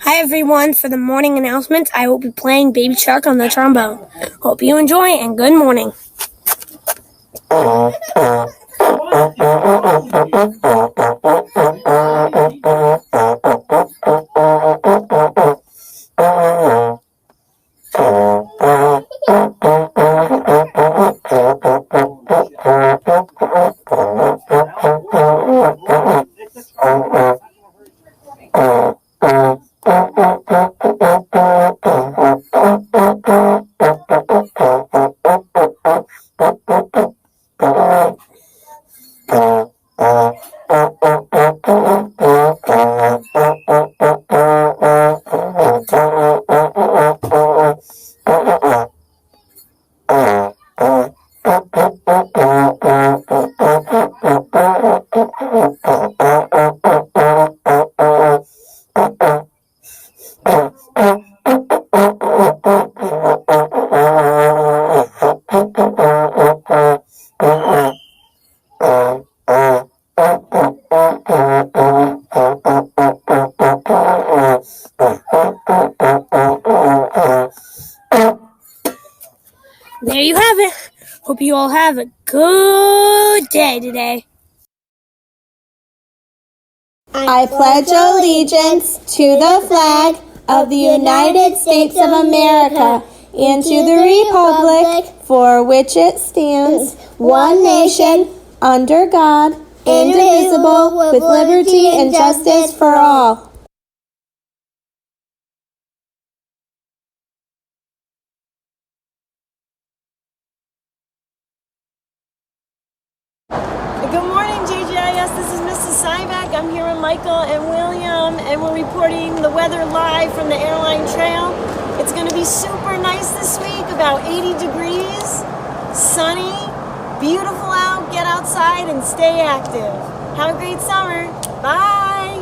Hi everyone, for the morning announcements, I will be playing Baby Shark on the trombone. Hope you enjoy and good morning. There you have it. Hope you all have a good day today. I pledge allegiance to the flag of the United States of America and to the republic for which it stands, one nation, under God, indivisible, with liberty and justice for all. Good morning, JGIS. This is Mrs. Syvac. I'm here with Michael and William, and we're reporting the weather live from the Airline Trail. It's going to be super nice this week, about 80 degrees, sunny, beautiful out. Get outside and stay active. Have a great summer. Bye.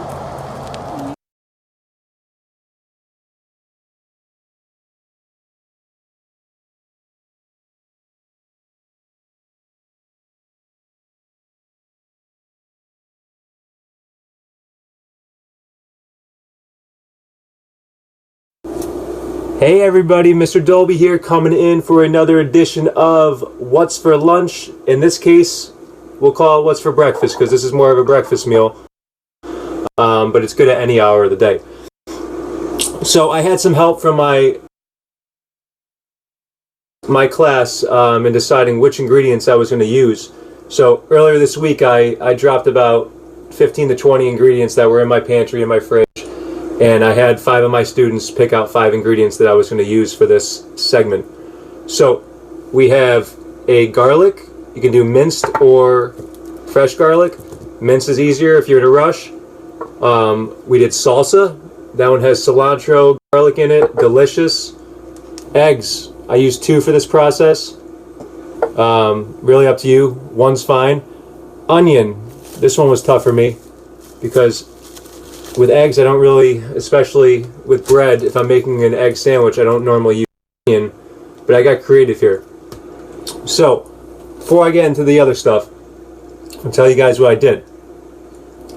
Hey everybody, Mr. Dolby here, coming in for another edition of What's for Lunch. In this case, we'll call it What's for Breakfast because this is more of a breakfast meal, but it's good at any hour of the day. So I had some help from my class in deciding which ingredients I was going to use. So earlier this week I dropped about 15 to 20 ingredients that were in my pantry and my fridge. And I had 5 of my students pick out 5 ingredients that I was going to use for this segment. So we have a garlic. You can do minced or fresh garlic. Minced is easier if you're in a rush. We did salsa. That one has cilantro, garlic in it. Delicious. Eggs. I used 2 for this process. Really up to you. One's fine. Onion. This one was tough for me because with eggs, I don't really, especially with bread, if I'm making an egg sandwich, I don't normally use onion, but I got creative here. So, before I get into the other stuff, I'll tell you guys what I did.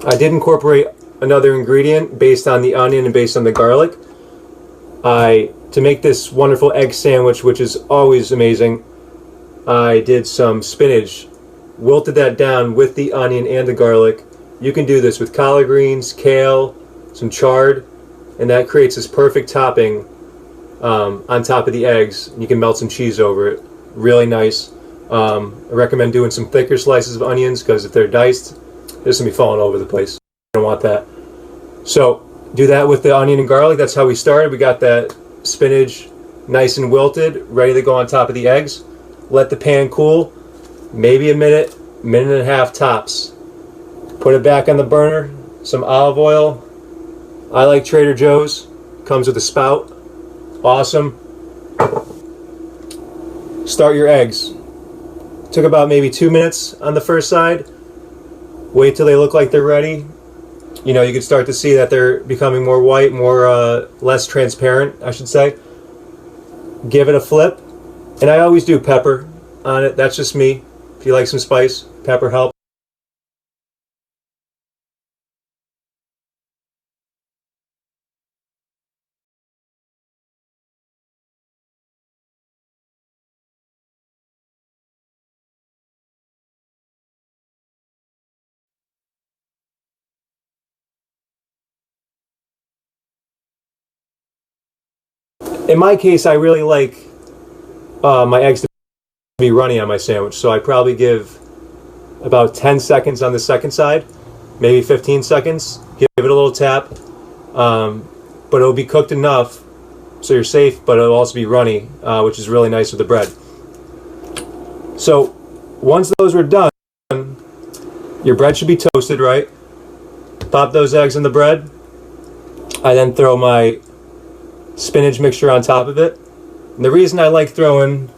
I did incorporate another ingredient based on the onion and based on the garlic. To make this wonderful egg sandwich, which is always amazing, I did some spinach, wilted that down with the onion and the garlic. You can do this with collard greens, kale, some chard, and that creates this perfect topping on top of the eggs. You can melt some cheese over it. Really nice. I recommend doing some thicker slices of onions because if they're diced, they're just going to be falling over the place. I don't want that. So do that with the onion and garlic. That's how we started. We got that spinach nice and wilted, ready to go on top of the eggs. Let the pan cool, maybe a minute, minute and a half tops. Put it back on the burner, some olive oil. I like Trader Joe's, comes with a spout. Awesome. Start your eggs. Took about maybe 2 minutes on the first side. Wait till they look like they're ready. You know, you can start to see that they're becoming more white, less transparent, I should say. Give it a flip. And I always do pepper on it. That's just me. If you like some spice, pepper helps. in my case, I really like my eggs to be runny on my sandwich, so I probably give about 10 seconds on the second side, maybe 15 seconds. Give it a little tap, but it'll be cooked enough so you're safe, but it'll also be runny, which is really nice with the bread. So once those are done, your bread should be toasted, right? Pop those eggs in the bread. I then throw my spinach mixture on top of it. And the reason I like throwing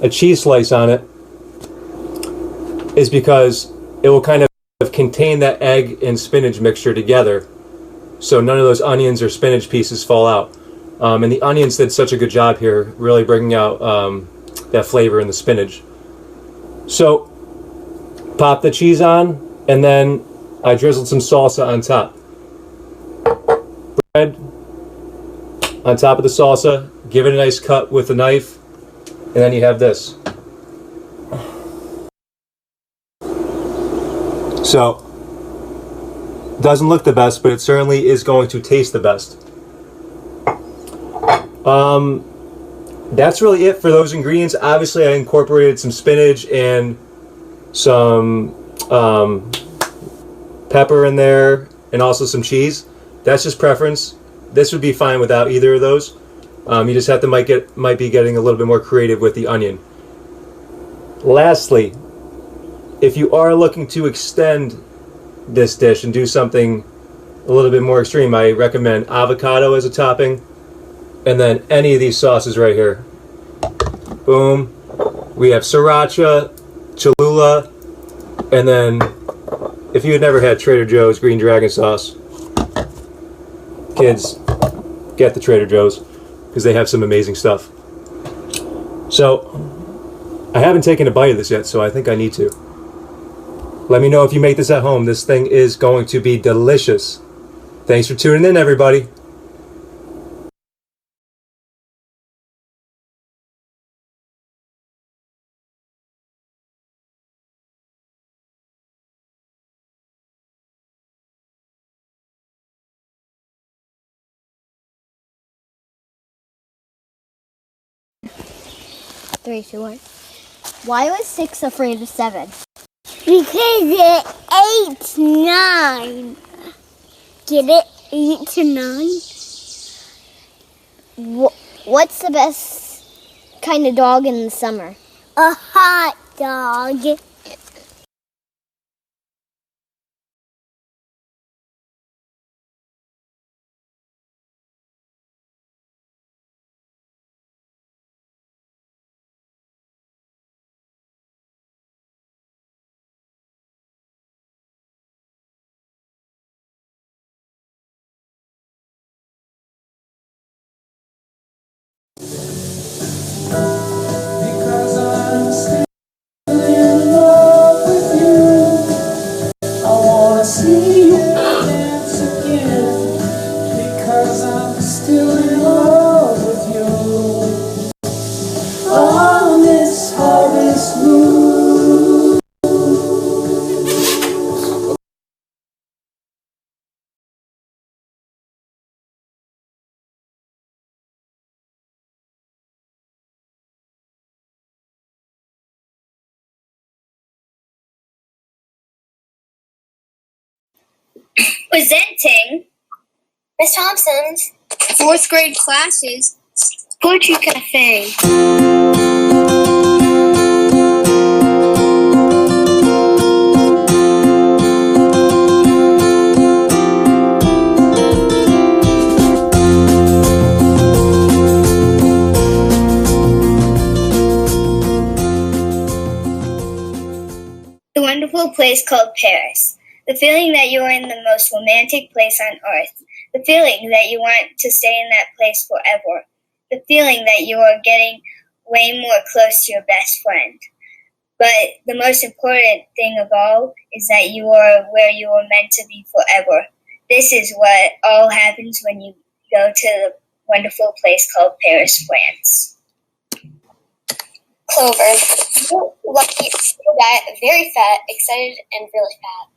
a cheese slice on it is because it will kind of contain that egg and spinach mixture together, so none of those onions or spinach pieces fall out. And the onions did such a good job here, really bringing out that flavor in the spinach. So pop the cheese on, and then I drizzled some salsa on top. Bread on top of the salsa, give it a nice cut with a knife, and then you have this. So, doesn't look the best, but it certainly is going to taste the best. That's really it for those ingredients. Obviously, I incorporated some spinach and some pepper in there, and also some cheese. That's just preference. This would be fine without either of those. You just have to might be getting a little bit more creative with the onion. Lastly, if you are looking to extend this dish and do something a little bit more extreme, I recommend avocado as a topping, and then any of these sauces right here. Boom. We have sriracha, Cholula, and then if you had never had Trader Joe's Green Dragon sauce, kids, get the Trader Joe's because they have some amazing stuff. So I haven't taken a bite of this yet, so I think I need to. Let me know if you make this at home. This thing is going to be delicious. Thanks for tuning in, everybody. Three, two, one. Why was 6 afraid of 7? Because it 8 to 9. Get it? 8 to 9. What's the best kind of dog in the summer? A hot dog. Presenting Miss Thompson's 4th grade classes Poetry Cafe. The wonderful place called Paris. The feeling that you are in the most romantic place on earth. The feeling that you want to stay in that place forever. The feeling that you are getting way more close to your best friend. But the most important thing of all is that you are where you are meant to be forever. This is what all happens when you go to the wonderful place called Paris, France. Clover. Lucky, very fat, excited, and really fat.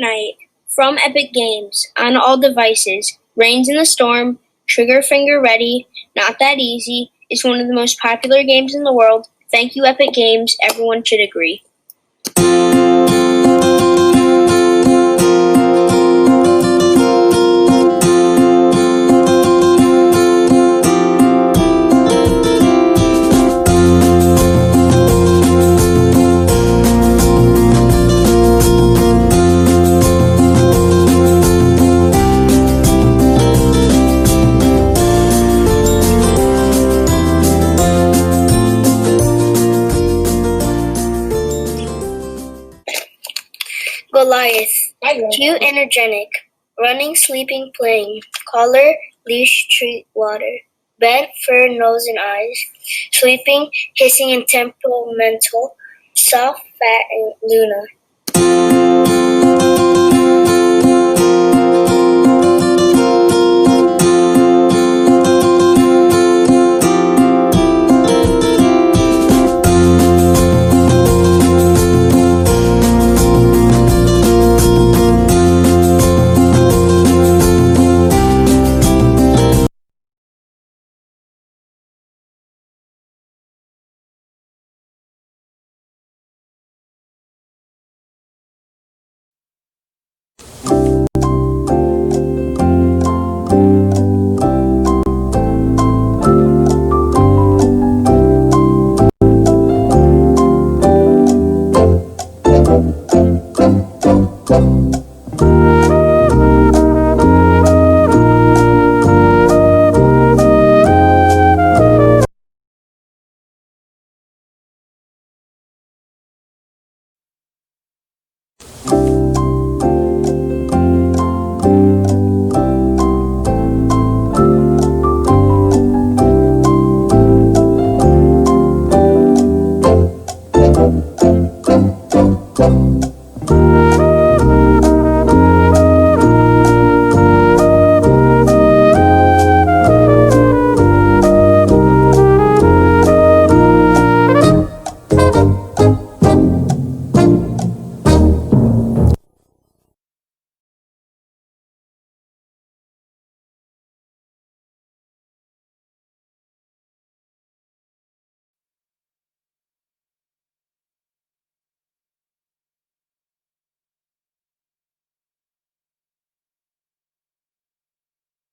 Fortnite from Epic Games on all devices. Reigns in the Storm, Trigger Finger Ready, Not That Easy is one of the most popular games in the world. Thank you, Epic Games. Everyone should agree. Goliath. Cute, energetic. Running, sleeping, playing. Collar, leash, treat, water. Bed, fur, nose, and eyes. Sleeping, hissing, and temperamental. Soft, fat, and Luna.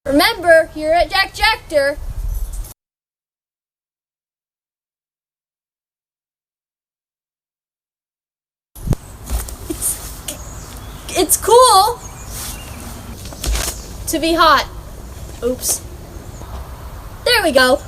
Remember, here at Jack Jactor, it's cool to be hot. Oops. There we go.